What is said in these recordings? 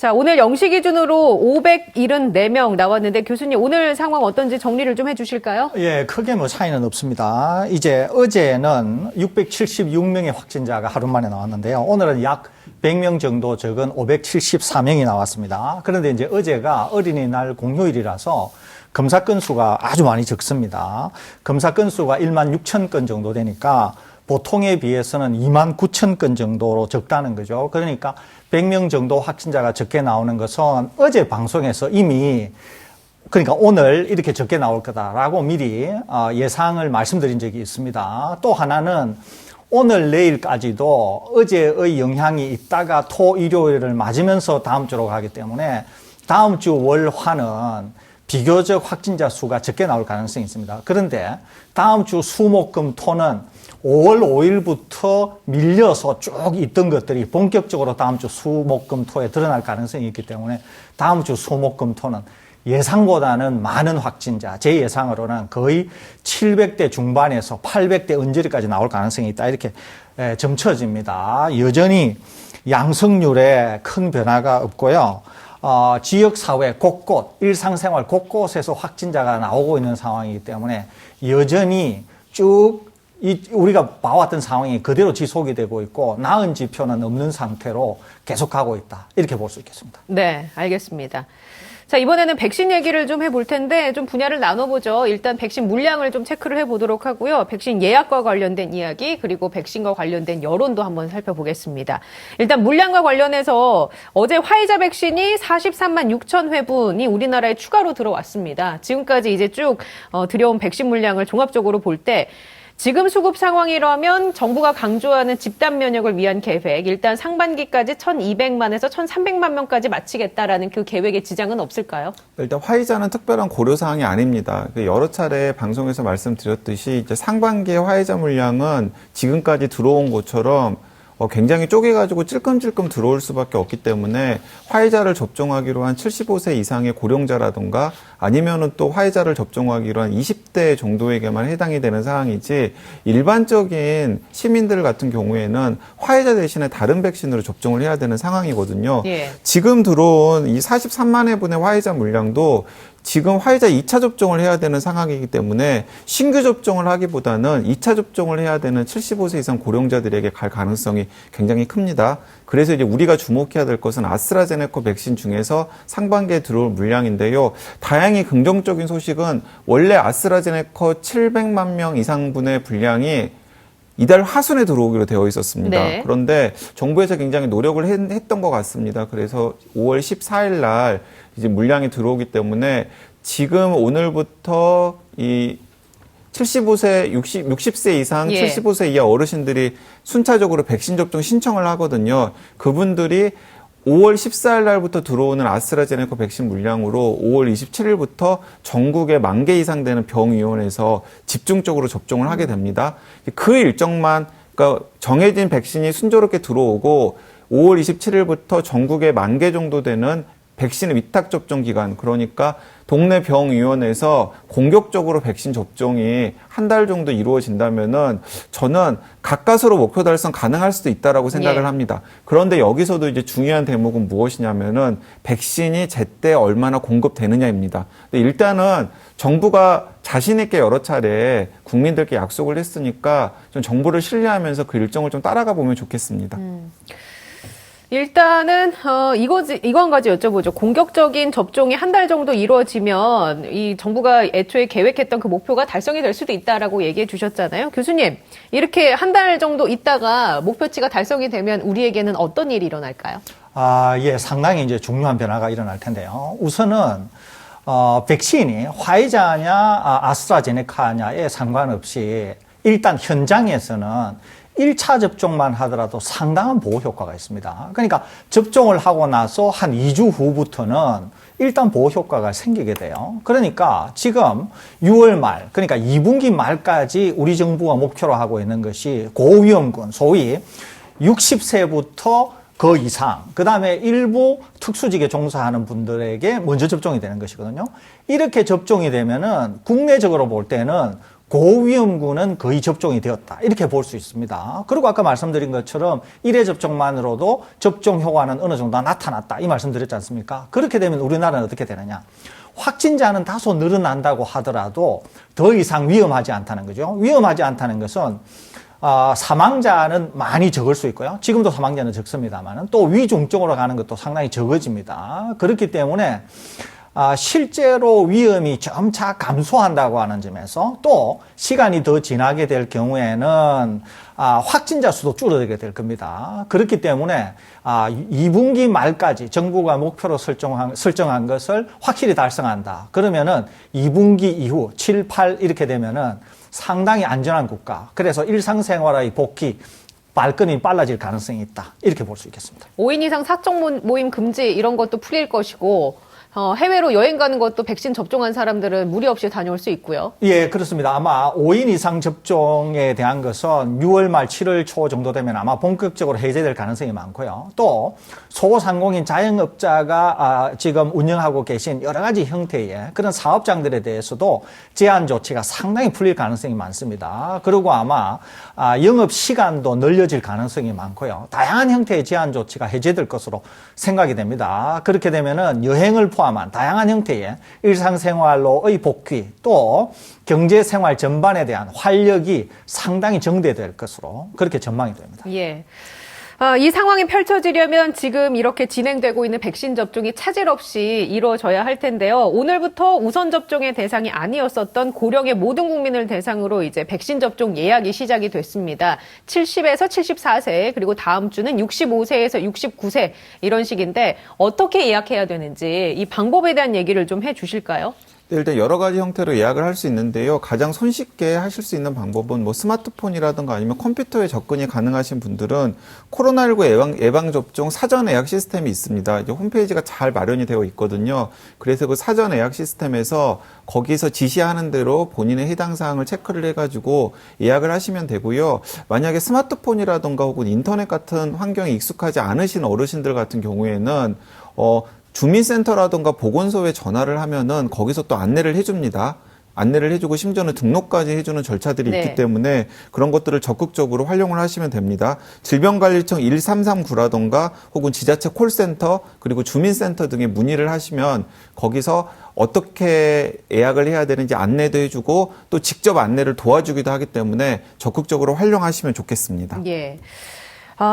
자, 오늘 0시 기준으로 574명 나왔는데 교수님 오늘 상황 어떤지 정리를 좀 해주실까요? 예, 크게 뭐 차이는 없습니다. 이제 어제는 676명의 확진자가 하루 만에 나왔는데요. 오늘은 약 100명 정도 적은 574명이 나왔습니다. 그런데 이제 어제가 어린이날 공휴일이라서 검사 건수가 아주 많이 적습니다. 검사 건수가 1만 6천 건 정도 되니까 보통에 비해서는 2만 9천 건 정도로 적다는 거죠. 그러니까 100명 정도 확진자가 적게 나오는 것은 어제 방송에서 이미 그러니까 오늘 이렇게 적게 나올 거다라고 미리 예상을 말씀드린 적이 있습니다. 또 하나는 오늘 내일까지도 어제의 영향이 있다가 토, 일요일을 맞으면서 다음 주로 가기 때문에 다음 주 월, 화는 비교적 확진자 수가 적게 나올 가능성이 있습니다. 그런데 다음 주 수, 목, 금, 토는 5월 5일부터 밀려서 쭉 있던 것들이 본격적으로 다음 주 수, 목, 금, 토에 드러날 가능성이 있기 때문에 다음 주 수, 목, 금, 토는 예상보다는 많은 확진자, 제 예상으로는 거의 700대 중반에서 800대 언저리까지 나올 가능성이 있다. 이렇게 점쳐집니다. 여전히 양성률에 큰 변화가 없고요. 지역사회 곳곳, 일상생활 곳곳에서 확진자가 나오고 있는 상황이기 때문에 여전히 쭉 우리가 봐왔던 상황이 그대로 지속이 되고 있고 나은 지표는 없는 상태로 계속하고 있다. 이렇게 볼 수 있겠습니다. 네, 알겠습니다. 자, 이번에는 백신 얘기를 좀 해볼 텐데 좀 분야를 나눠보죠. 일단 백신 물량을 좀 체크를 해보도록 하고요. 백신 예약과 관련된 이야기 그리고 백신과 관련된 여론도 한번 살펴보겠습니다. 일단 물량과 관련해서 어제 화이자 백신이 43만 6천 회분이 우리나라에 추가로 들어왔습니다. 지금까지 이제 쭉 들여온 백신 물량을 종합적으로 볼 때 지금 수급 상황이라면 정부가 강조하는 집단 면역을 위한 계획, 일단 상반기까지 1,200만에서 1,300만 명까지 마치겠다라는 그 계획에 지장은 없을까요? 일단 화이자는 특별한 고려사항이 아닙니다. 여러 차례 방송에서 말씀드렸듯이 이제 상반기의 화이자 물량은 지금까지 들어온 것처럼 굉장히 쪼개가지고 찔끔찔끔 들어올 수밖에 없기 때문에 화이자를 접종하기로 한 75세 이상의 고령자라든가 아니면은 또 화이자를 접종하기로 한 20대 정도에게만 해당이 되는 상황이지 일반적인 시민들 같은 경우에는 화이자 대신에 다른 백신으로 접종을 해야 되는 상황이거든요. 예. 지금 들어온 이 43만 회분의 화이자 물량도 지금 화이자 2차 접종을 해야 되는 상황이기 때문에 신규 접종을 하기보다는 2차 접종을 해야 되는 75세 이상 고령자들에게 갈 가능성이 굉장히 큽니다. 그래서 이제 우리가 주목해야 될 것은 아스트라제네카 백신 중에서 상반기에 들어올 물량인데요. 다행히 긍정적인 소식은 원래 아스트라제네카 700만 명 이상분의 분량이 이달 하순에 들어오기로 되어 있었습니다. 네. 그런데 정부에서 굉장히 노력을 했던 것 같습니다. 그래서 5월 14일 날 이제 물량이 들어오기 때문에 지금 오늘부터 이 75세, 60세 이상, 예. 75세 이하 어르신들이 순차적으로 백신 접종 신청을 하거든요. 그분들이 5월 14일 날부터 들어오는 아스트라제네카 백신 물량으로 5월 27일부터 전국에 10,000개 이상 되는 병의원에서 집중적으로 접종을 하게 됩니다. 그 일정만, 그러니까 정해진 백신이 순조롭게 들어오고 5월 27일부터 전국에 10,000개 정도 되는 백신 위탁 접종 기간, 그러니까 동네 병의원에서 공격적으로 백신 접종이 한 달 정도 이루어진다면은 저는 가까스로 목표 달성 가능할 수도 있다라고 생각을 합니다. 그런데 여기서도 이제 중요한 대목은 무엇이냐면은 백신이 제때 얼마나 공급되느냐입니다. 근데 일단은 정부가 자신 있게 여러 차례 국민들께 약속을 했으니까 좀 정부를 신뢰하면서 그 일정을 좀 따라가 보면 좋겠습니다. 일단은 이거 한 가지 여쭤보죠. 공격적인 접종이 한 달 정도 이루어지면 이 정부가 애초에 계획했던 그 목표가 달성이 될 수도 있다라고 얘기해 주셨잖아요. 교수님, 이렇게 한 달 정도 있다가 목표치가 달성이 되면 우리에게는 어떤 일이 일어날까요? 예, 상당히 이제 중요한 변화가 일어날 텐데요. 우선은 백신이 화이자냐 아스트라제네카냐에 상관없이 일단 현장에서는 1차 접종만 하더라도 상당한 보호 효과가 있습니다. 그러니까 접종을 하고 나서 한 2주 후부터는 일단 보호 효과가 생기게 돼요. 그러니까 지금 6월 말, 그러니까 2분기 말까지 우리 정부가 목표로 하고 있는 것이 고위험군, 소위 60세부터 그 이상, 그 다음에 일부 특수직에 종사하는 분들에게 먼저 접종이 되는 것이거든요. 이렇게 접종이 되면은 국내적으로 볼 때는 고위험군은 거의 접종이 되었다. 이렇게 볼 수 있습니다. 그리고 아까 말씀드린 것처럼 1회 접종만으로도 접종 효과는 어느 정도 나타났다. 이 말씀 드렸지 않습니까? 그렇게 되면 우리나라는 어떻게 되느냐. 확진자는 다소 늘어난다고 하더라도 더 이상 위험하지 않다는 거죠. 위험하지 않다는 것은 사망자는 많이 적을 수 있고요. 지금도 사망자는 적습니다만 또 위중증으로 가는 것도 상당히 적어집니다. 그렇기 때문에 실제로 위험이 점차 감소한다고 하는 점에서 또 시간이 더 지나게 될 경우에는 확진자 수도 줄어들게 될 겁니다. 그렇기 때문에 2분기 말까지 정부가 목표로 설정한 것을 확실히 달성한다. 그러면은 2분기 이후 7, 8 이렇게 되면은 상당히 안전한 국가. 그래서 일상생활의 복귀 발끈이 빨라질 가능성이 있다. 이렇게 볼 수 있겠습니다. 5인 이상 사적 모임 금지 이런 것도 풀릴 것이고 해외로 여행 가는 것도 백신 접종한 사람들은 무리 없이 다녀올 수 있고요. 예, 그렇습니다. 아마 5인 이상 접종에 대한 것은 6월 말 7월 초 정도 되면 아마 본격적으로 해제될 가능성이 많고요. 또 소상공인 자영업자가 지금 운영하고 계신 여러 가지 형태의 그런 사업장들에 대해서도 제한 조치가 상당히 풀릴 가능성이 많습니다. 그리고 아마 영업 시간도 늘려질 가능성이 많고요. 다양한 형태의 제한 조치가 해제될 것으로 생각이 됩니다. 그렇게 되면은 여행을 포함한 다양한 형태의 일상생활로의 복귀 또 경제생활 전반에 대한 활력이 상당히 정대될 것으로 그렇게 전망이 됩니다. 예. 이 상황이 펼쳐지려면 지금 이렇게 진행되고 있는 백신 접종이 차질 없이 이루어져야 할 텐데요. 오늘부터 우선 접종의 대상이 아니었었던 고령의 모든 국민을 대상으로 이제 백신 접종 예약이 시작이 됐습니다. 70에서 74세 그리고 다음 주는 65세에서 69세 이런 식인데 어떻게 예약해야 되는지 이 방법에 대한 얘기를 좀 해주실까요? 일단 여러 가지 형태로 예약을 할 수 있는데요. 가장 손쉽게 하실 수 있는 방법은 뭐 스마트폰이라든가 아니면 컴퓨터에 접근이 가능하신 분들은 코로나19 예방접종 사전 예약 시스템이 있습니다. 이제 홈페이지가 잘 마련이 되어 있거든요. 그래서 그 사전 예약 시스템에서 거기서 지시하는 대로 본인의 해당 사항을 체크를 해가지고 예약을 하시면 되고요. 만약에 스마트폰이라든가 혹은 인터넷 같은 환경에 익숙하지 않으신 어르신들 같은 경우에는 주민센터라든가 보건소에 전화를 하면은 거기서 또 안내를 해줍니다. 안내를 해주고 심지어는 등록까지 해주는 절차들이 있기 때문에 그런 것들을 적극적으로 활용을 하시면 됩니다. 질병관리청 1339라든가 혹은 지자체 콜센터 그리고 주민센터 등에 문의를 하시면 거기서 어떻게 예약을 해야 되는지 안내도 해주고 또 직접 안내를 도와주기도 하기 때문에 적극적으로 활용하시면 좋겠습니다. 예.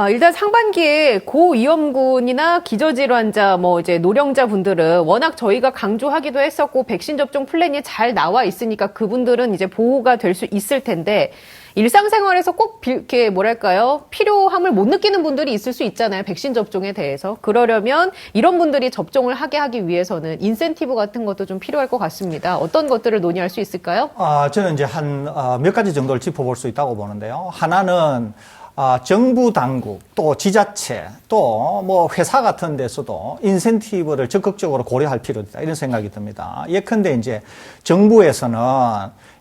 일단 상반기에 고위험군이나 기저질환자, 이제 노령자 분들은 워낙 저희가 강조하기도 했었고, 백신 접종 플랜이 잘 나와 있으니까 그분들은 이제 보호가 될 수 있을 텐데, 일상생활에서 꼭 이렇게 필요함을 못 느끼는 분들이 있을 수 있잖아요. 백신 접종에 대해서. 그러려면 이런 분들이 접종을 하기 위해서는 인센티브 같은 것도 좀 필요할 것 같습니다. 어떤 것들을 논의할 수 있을까요? 저는 이제 몇 가지 정도를 짚어볼 수 있다고 보는데요. 하나는 정부 당국, 또 지자체, 또 회사 같은 데서도 인센티브를 적극적으로 고려할 필요가 있다. 이런 생각이 듭니다. 예컨대 이제 정부에서는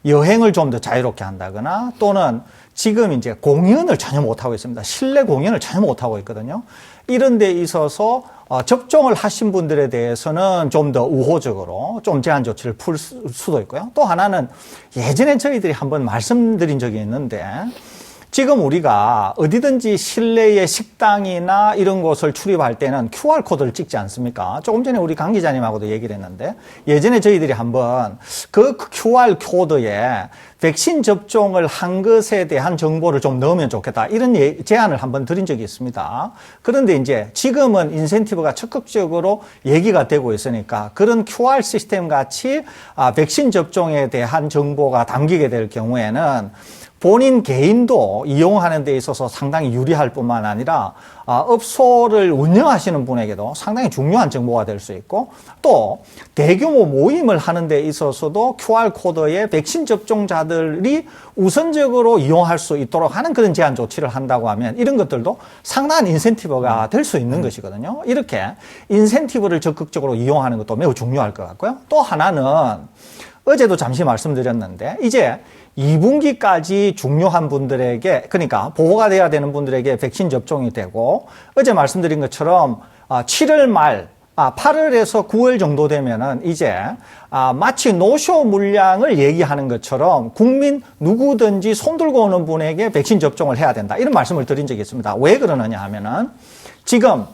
여행을 좀 더 자유롭게 한다거나 또는 지금 이제 공연을 전혀 못하고 있습니다. 실내 공연을 전혀 못하고 있거든요. 이런 데 있어서 접종을 하신 분들에 대해서는 좀 더 우호적으로 좀 제한 조치를 풀 수도 있고요. 또 하나는 예전에 저희들이 한번 말씀드린 적이 있는데 지금 우리가 어디든지 실내의 식당이나 이런 곳을 출입할 때는 QR코드를 찍지 않습니까? 조금 전에 우리 강 기자님하고도 얘기를 했는데 예전에 저희들이 한번 그 QR코드에 백신 접종을 한 것에 대한 정보를 좀 넣으면 좋겠다. 이런 제안을 한번 드린 적이 있습니다. 그런데 이제 지금은 인센티브가 적극적으로 얘기가 되고 있으니까 그런 QR 시스템 같이 백신 접종에 대한 정보가 담기게 될 경우에는 본인 개인도 이용하는 데 있어서 상당히 유리할 뿐만 아니라 업소를 운영하시는 분에게도 상당히 중요한 정보가 될 수 있고 또 대규모 모임을 하는 데 있어서도 QR코드에 백신 접종자들이 우선적으로 이용할 수 있도록 하는 그런 제한 조치를 한다고 하면 이런 것들도 상당한 인센티브가 될 수 있는 것이거든요. 이렇게 인센티브를 적극적으로 이용하는 것도 매우 중요할 것 같고요. 또 하나는 어제도 잠시 말씀드렸는데 이제 2분기까지 중요한 분들에게 그러니까 보호가 돼야 되는 분들에게 백신 접종이 되고 어제 말씀드린 것처럼 7월 말 8월에서 9월 정도 되면은 이제 마치 노쇼 물량을 얘기하는 것처럼 국민 누구든지 손 들고 오는 분에게 백신 접종을 해야 된다. 이런 말씀을 드린 적이 있습니다. 왜 그러느냐 하면은 지금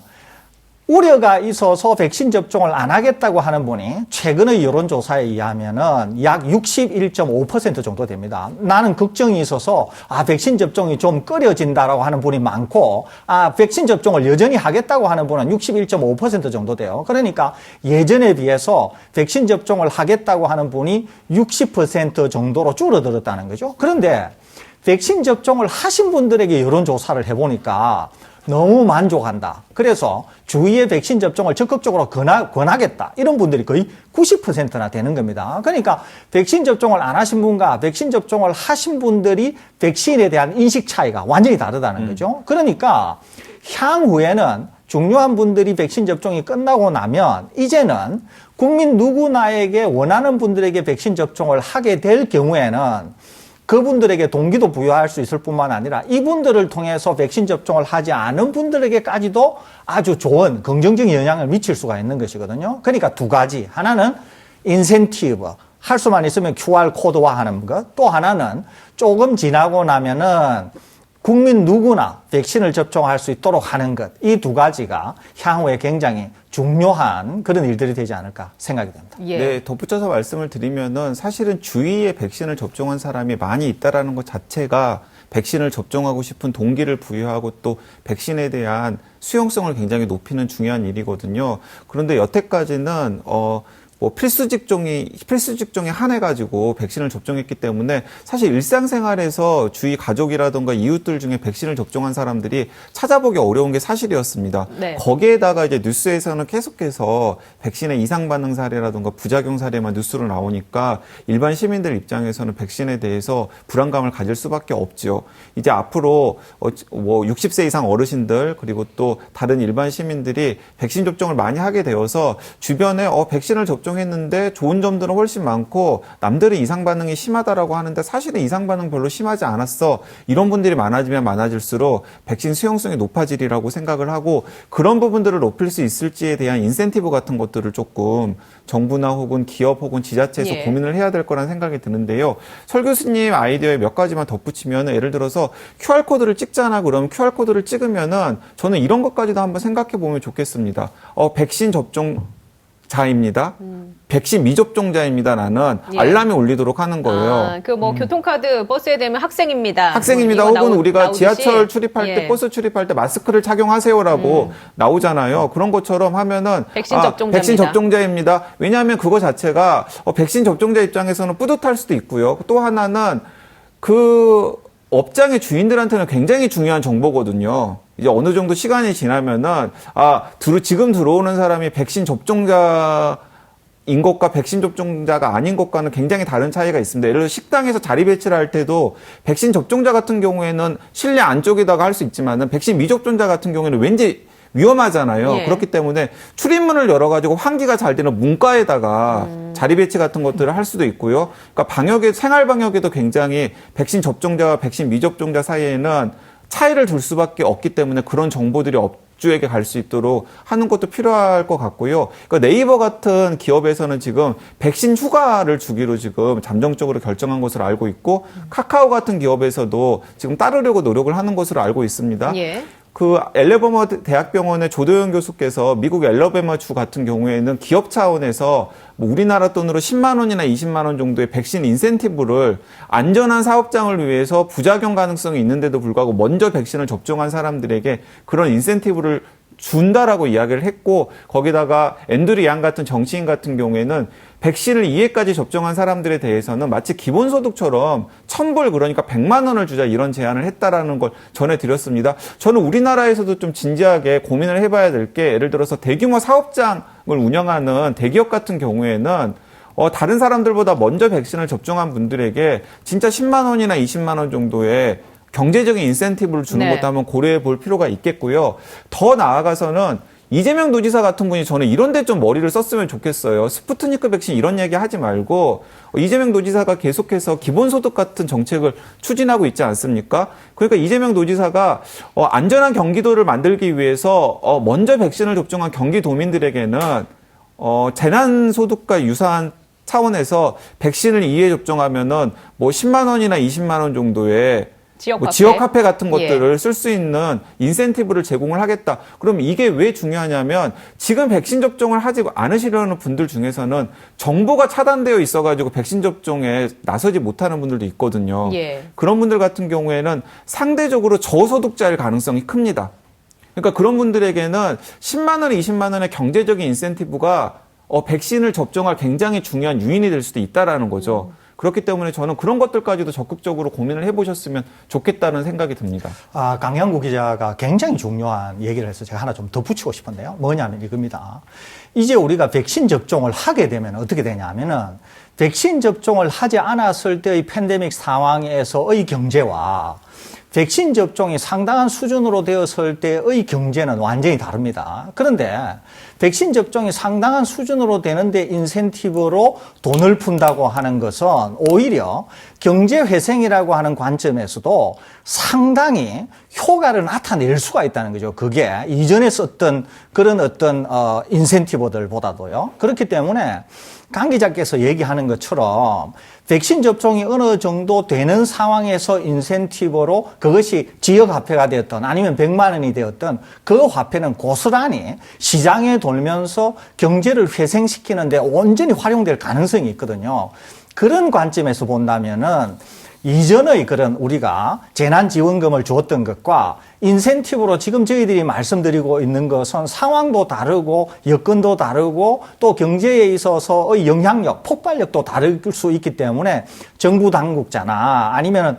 우려가 있어서 백신 접종을 안 하겠다고 하는 분이 최근의 여론조사에 의하면은 약 61.5% 정도 됩니다. 나는 걱정이 있어서 백신 접종이 좀 꺼려진다라고 하는 분이 많고 백신 접종을 여전히 하겠다고 하는 분은 61.5% 정도 돼요. 그러니까 예전에 비해서 백신 접종을 하겠다고 하는 분이 60% 정도로 줄어들었다는 거죠. 그런데 백신 접종을 하신 분들에게 여론조사를 해보니까 너무 만족한다. 그래서 주위에 백신 접종을 적극적으로 권하겠다. 이런 분들이 거의 90%나 되는 겁니다. 그러니까 백신 접종을 안 하신 분과 백신 접종을 하신 분들이 백신에 대한 인식 차이가 완전히 다르다는 거죠. 그러니까 향후에는 중요한 분들이 백신 접종이 끝나고 나면 이제는 국민 누구나에게 원하는 분들에게 백신 접종을 하게 될 경우에는 그분들에게 동기도 부여할 수 있을 뿐만 아니라 이분들을 통해서 백신 접종을 하지 않은 분들에게까지도 아주 좋은 긍정적인 영향을 미칠 수가 있는 것이거든요. 그러니까 두 가지. 하나는 인센티브. 할 수만 있으면 QR코드화 하는 것. 또 하나는 조금 지나고 나면은 국민 누구나 백신을 접종할 수 있도록 하는 것. 이 두 가지가 향후에 굉장히 중요한 그런 일들이 되지 않을까 생각이 됩니다. 예. 네, 덧붙여서 말씀을 드리면은 사실은 주위에 백신을 접종한 사람이 많이 있다라는 것 자체가 백신을 접종하고 싶은 동기를 부여하고 또 백신에 대한 수용성을 굉장히 높이는 중요한 일이거든요. 그런데 여태까지는 필수 직종에 한해 가지고 백신을 접종했기 때문에 사실 일상생활에서 주위 가족이라든가 이웃들 중에 백신을 접종한 사람들이 찾아보기 어려운 게 사실이었습니다. 네. 거기에다가 이제 뉴스에서는 계속해서 백신의 이상 반응 사례라든가 부작용 사례만 뉴스로 나오니까 일반 시민들 입장에서는 백신에 대해서 불안감을 가질 수밖에 없죠. 이제 앞으로 60세 이상 어르신들 그리고 또 다른 일반 시민들이 백신 접종을 많이 하게 되어서 주변에 백신을 접종했는데 좋은 점들은 훨씬 많고 남들은 이상 반응이 심하다라고 하는데 사실은 이상 반응 별로 심하지 않았어. 이런 분들이 많아지면 많아질수록 백신 수용성이 높아지리라고 생각을 하고 그런 부분들을 높일 수 있을지에 대한 인센티브 같은 것들을 조금 정부나 혹은 기업 혹은 지자체에서 예. 고민을 해야 될 거라는 생각이 드는데요. 설 교수님 아이디어에 몇 가지만 덧붙이면 예를 들어서 QR코드를 찍잖아. 그러면 QR코드를 찍으면은 저는 이런 것까지도 한번 생각해 보면 좋겠습니다. 백신 접종자입니다. 백신 미접종자입니다라는 예. 알람이 울리도록 하는 거예요. 교통카드 버스에 대면 학생입니다. 학생입니다. 뭐 이거 혹은 우리가 나오듯이. 지하철 출입할 때, 예. 버스 출입할 때 마스크를 착용하세요라고 나오잖아요. 그런 것처럼 하면은 백신 접종자입니다. 백신 접종자입니다. 왜냐하면 그거 자체가 백신 접종자 입장에서는 뿌듯할 수도 있고요. 또 하나는 그 업장의 주인들한테는 굉장히 중요한 정보거든요. 이제 어느 정도 시간이 지나면은 지금 들어오는 사람이 백신 접종자인 것과 백신 접종자가 아닌 것과는 굉장히 다른 차이가 있습니다. 예를 들어 식당에서 자리 배치를 할 때도 백신 접종자 같은 경우에는 실내 안쪽에다가 할 수 있지만은 백신 미접종자 같은 경우에는 왠지 위험하잖아요. 예. 그렇기 때문에 출입문을 열어가지고 환기가 잘 되는 문과에다가 자리 배치 같은 것들을 할 수도 있고요. 그러니까 생활 방역에도 굉장히 백신 접종자와 백신 미접종자 사이에는 차이를 둘 수밖에 없기 때문에 그런 정보들이 업주에게 갈 수 있도록 하는 것도 필요할 것 같고요. 그러니까 네이버 같은 기업에서는 지금 백신 휴가를 주기로 지금 잠정적으로 결정한 것으로 알고 있고 카카오 같은 기업에서도 지금 따르려고 노력을 하는 것으로 알고 있습니다. 예. 그 엘레버머 대학병원의 조도영 교수께서 미국 엘러베마주 같은 경우에는 기업 차원에서 우리나라 돈으로 10만 원이나 20만 원 정도의 백신 인센티브를 안전한 사업장을 위해서 부작용 가능성이 있는데도 불구하고 먼저 백신을 접종한 사람들에게 그런 인센티브를 준다라고 이야기를 했고 거기다가 앤드류 양 같은 정치인 같은 경우에는 백신을 2회까지 접종한 사람들에 대해서는 마치 기본소득처럼 1,000불 그러니까 100만 원을 주자 이런 제안을 했다라는 걸 전해드렸습니다. 저는 우리나라에서도 좀 진지하게 고민을 해봐야 될 게 예를 들어서 대규모 사업장을 운영하는 대기업 같은 경우에는 다른 사람들보다 먼저 백신을 접종한 분들에게 진짜 10만 원이나 20만 원 정도의 경제적인 인센티브를 주는 네. 것도 한번 고려해 볼 필요가 있겠고요. 더 나아가서는 이재명 도지사 같은 분이 저는 이런 데 좀 머리를 썼으면 좋겠어요. 스푸트니크 백신 이런 얘기 하지 말고 이재명 도지사가 계속해서 기본소득 같은 정책을 추진하고 있지 않습니까? 그러니까 이재명 도지사가 안전한 경기도를 만들기 위해서 먼저 백신을 접종한 경기도민들에게는 재난소득과 유사한 차원에서 백신을 2회 접종하면은 뭐 10만 원이나 20만 원 정도의 지역 화폐 같은 것들을 쓸 수 있는 인센티브를 제공을 하겠다. 그럼 이게 왜 중요하냐면 지금 백신 접종을 하지 않으시려는 분들 중에서는 정보가 차단되어 있어가지고 백신 접종에 나서지 못하는 분들도 있거든요. 예. 그런 분들 같은 경우에는 상대적으로 저소득자일 가능성이 큽니다. 그러니까 그런 분들에게는 10만 원, 20만 원의 경제적인 인센티브가 백신을 접종할 굉장히 중요한 요인이 될 수도 있다라는 거죠. 그렇기 때문에 저는 그런 것들까지도 적극적으로 고민을 해보셨으면 좋겠다는 생각이 듭니다. 강양구 기자가 굉장히 중요한 얘기를 해서 제가 하나 좀 덧붙이고 싶은데요. 뭐냐면 이겁니다. 이제 우리가 백신 접종을 하게 되면 어떻게 되냐면은 백신 접종을 하지 않았을 때의 팬데믹 상황에서의 경제와 백신 접종이 상당한 수준으로 되었을 때의 경제는 완전히 다릅니다. 그런데 백신 접종이 상당한 수준으로 되는데 인센티브로 돈을 푼다고 하는 것은 오히려 경제 회생이라고 하는 관점에서도 상당히 효과를 나타낼 수가 있다는 거죠. 그게 이전에 썼던 그런 어떤 인센티브들보다도요. 그렇기 때문에 강 기자께서 얘기하는 것처럼 백신 접종이 어느 정도 되는 상황에서 인센티브로 그것이 지역 화폐가 되었던 아니면 100만 원이 되었던 그 화폐는 고스란히 시장에 돌면서 경제를 회생시키는데 온전히 활용될 가능성이 있거든요. 그런 관점에서 본다면은 이전의 그런 우리가 재난지원금을 주었던 것과 인센티브로 지금 저희들이 말씀드리고 있는 것은 상황도 다르고 여건도 다르고 또 경제에 있어서의 영향력, 폭발력도 다를 수 있기 때문에 정부 당국자나 아니면은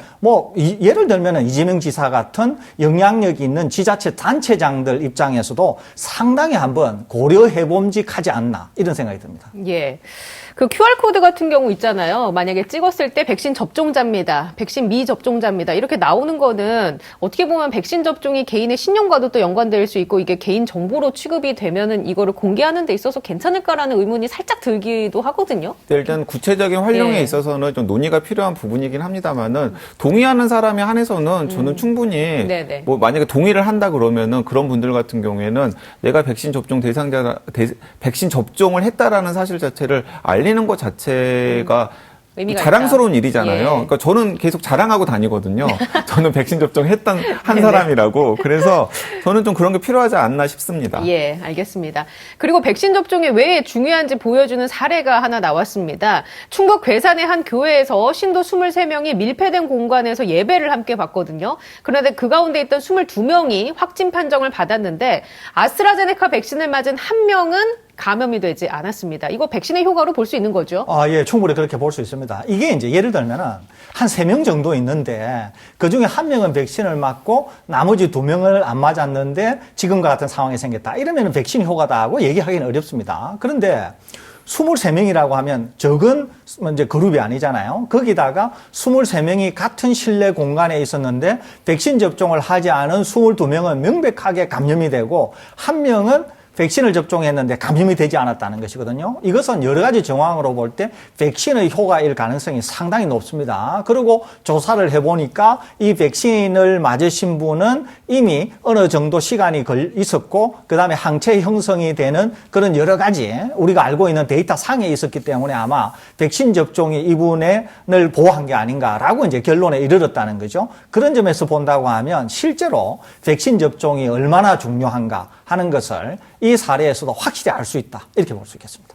예를 들면은 이재명 지사 같은 영향력이 있는 지자체 단체장들 입장에서도 상당히 한번 고려해봄직하지 않나 이런 생각이 듭니다. 예. 그 QR코드 같은 경우 있잖아요. 만약에 찍었을 때 백신 접종자입니다. 백신 미접종자입니다. 이렇게 나오는 거는 어떻게 보면 백신 접종이 개인의 신용과도 또 연관될 수 있고 이게 개인 정보로 취급이 되면은 이거를 공개하는 데 있어서 괜찮을까라는 의문이 살짝 들기도 하거든요. 일단 구체적인 활용에 있어서는 좀 논의가 필요한 부분이긴 합니다만은 동의하는 사람에 한해서는 저는 충분히 뭐 만약에 동의를 한다 그러면은 그런 분들 같은 경우에는 내가 백신 접종 백신 접종을 했다라는 사실 자체를 알리는 것 자체가 자랑스러운 일이잖아요. 예. 그러니까 저는 계속 자랑하고 다니거든요. 저는 백신 접종했던 한 사람이라고. 그래서 저는 좀 그런 게 필요하지 않나 싶습니다. 예, 알겠습니다. 그리고 백신 접종이 왜 중요한지 보여주는 사례가 하나 나왔습니다. 충북 괴산의 한 교회에서 신도 23명이 밀폐된 공간에서 예배를 함께 받거든요. 그런데 그 가운데 있던 22명이 확진 판정을 받았는데 아스트라제네카 백신을 맞은 한 명은 감염이 되지 않았습니다. 이거 백신의 효과로 볼 수 있는 거죠? 예, 충분히 그렇게 볼 수 있습니다. 이게 이제 예를 들면은 한 3명 정도 있는데 그 중에 1명은 백신을 맞고 나머지 2명을 안 맞았는데 지금과 같은 상황이 생겼다. 이러면은 백신 효과다 하고 얘기하기는 어렵습니다. 그런데 23명이라고 하면 적은 이제 그룹이 아니잖아요. 거기다가 23명이 같은 실내 공간에 있었는데 백신 접종을 하지 않은 22명은 명백하게 감염이 되고 1명은 백신을 접종했는데 감염이 되지 않았다는 것이거든요. 이것은 여러 가지 정황으로 볼 때 백신의 효과일 가능성이 상당히 높습니다. 그리고 조사를 해보니까 이 백신을 맞으신 분은 이미 어느 정도 시간이 있었고 그 다음에 항체 형성이 되는 그런 여러 가지 우리가 알고 있는 데이터 상에 있었기 때문에 아마 백신 접종이 이분을 보호한 게 아닌가라고 이제 결론에 이르렀다는 거죠. 그런 점에서 본다고 하면 실제로 백신 접종이 얼마나 중요한가 하는 것을 이 사례에서도 확실히 알 수 있다. 이렇게 볼 수 있겠습니다.